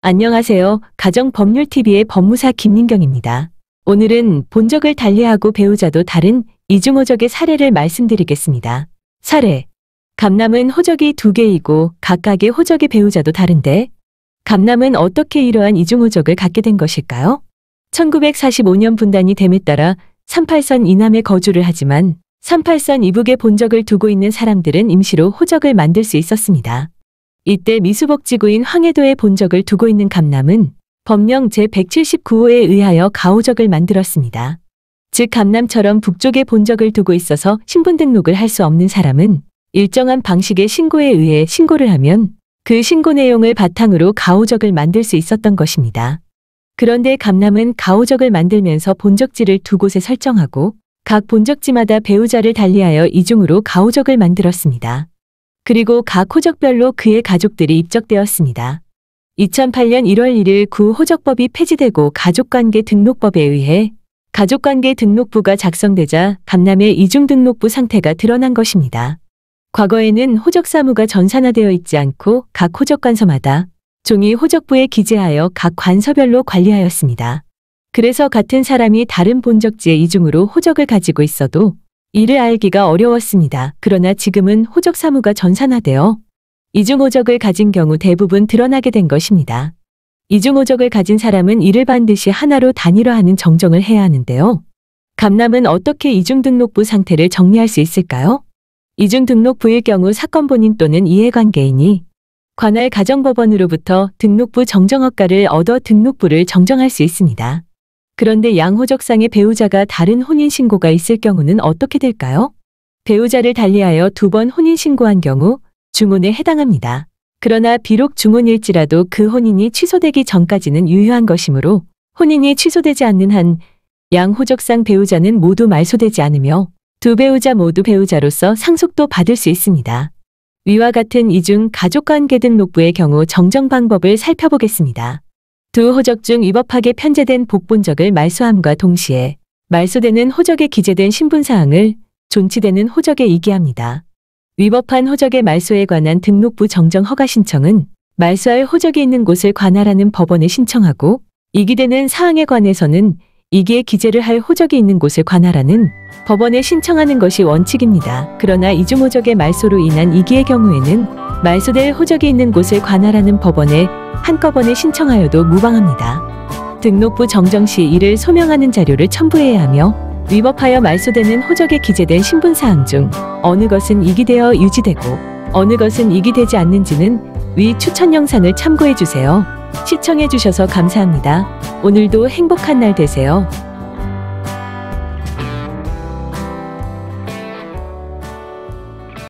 안녕하세요. 가정법률TV의 법무사 김민경입니다. 오늘은 본적을 달리하고 배우자도 다른 이중호적의 사례를 말씀드리겠습니다. 사례. 갑남은 호적이 2개이고 각각의 호적의 배우자도 다른데 갑남은 어떻게 이러한 이중호적을 갖게 된 것일까요? 1945년 분단이 됨에 따라 38선 이남에 거주를 하지만 38선 이북에 본적을 두고 있는 사람들은 임시로 호적을 만들 수 있었습니다. 이때 미수복지구인 황해도에 본적을 두고 있는 갑남은 법령 제179호에 의하여 가호적을 만들었습니다. 즉 갑남처럼 북쪽에 본적을 두고 있어서 신분등록을 할 수 없는 사람은 일정한 방식의 신고에 의해 신고를 하면 그 신고 내용을 바탕으로 가호적을 만들 수 있었던 것입니다. 그런데 갑남은 가호적을 만들면서 본적지를 2곳에 설정하고 각 본적지마다 배우자를 달리하여 이중으로 가호적을 만들었습니다. 그리고 각 호적별로 그의 가족들이 입적되었습니다. 2008년 1월 1일 구호적법이 폐지되고 가족관계 등록법에 의해 가족관계 등록부가 작성되자 갑남의 이중등록부 상태가 드러난 것입니다. 과거에는 호적사무가 전산화되어 있지 않고 각 호적관서마다 종이 호적부에 기재하여 각 관서별로 관리하였습니다. 그래서 같은 사람이 다른 본적지의 이중으로 호적을 가지고 있어도 이를 알기가 어려웠습니다. 그러나 지금은 호적사무가 전산화되어 이중호적을 가진 경우 대부분 드러나게 된 것입니다. 이중호적을 가진 사람은 이를 반드시 하나로 단일화하는 정정을 해야 하는데요. 갑남은 어떻게 이중등록부 상태를 정리할 수 있을까요? 이중등록부일 경우 사건 본인 또는 이해관계인이 관할 가정법원으로부터 등록부 정정허가를 얻어 등록부를 정정할 수 있습니다. 그런데 양호적상의 배우자가 다른 혼인신고가 있을 경우는 어떻게 될까요? 배우자를 달리하여 2번 혼인신고한 경우 중혼에 해당합니다. 그러나 비록 중혼일지라도 그 혼인이 취소되기 전까지는 유효한 것이므로 혼인이 취소되지 않는 한 양호적상 배우자는 모두 말소되지 않으며 두 배우자 모두 배우자로서 상속도 받을 수 있습니다. 위와 같은 이중 가족관계 등록부의 경우 정정 방법을 살펴보겠습니다. 두 호적 중 위법하게 편제된 복본적을 말소함과 동시에 말소되는 호적에 기재된 신분사항을 존치되는 호적에 이기합니다. 위법한 호적의 말소에 관한 등록부 정정 허가 신청은 말소할 호적이 있는 곳을 관할하는 법원에 신청하고 이기되는 사항에 관해서는 이기에 기재를 할 호적이 있는 곳을 관할하는 법원에 신청하는 것이 원칙입니다. 그러나 이중호적의 말소로 인한 이기의 경우에는 말소될 호적이 있는 곳을 관할하는 법원에 한꺼번에 신청하여도 무방합니다. 등록부 정정 시 이를 소명하는 자료를 첨부해야 하며 위법하여 말소되는 호적에 기재된 신분사항 중 어느 것은 이기되어 유지되고 어느 것은 이기되지 않는지는 위 추천 영상을 참고해주세요. 시청해주셔서 감사합니다. 오늘도 행복한 날 되세요.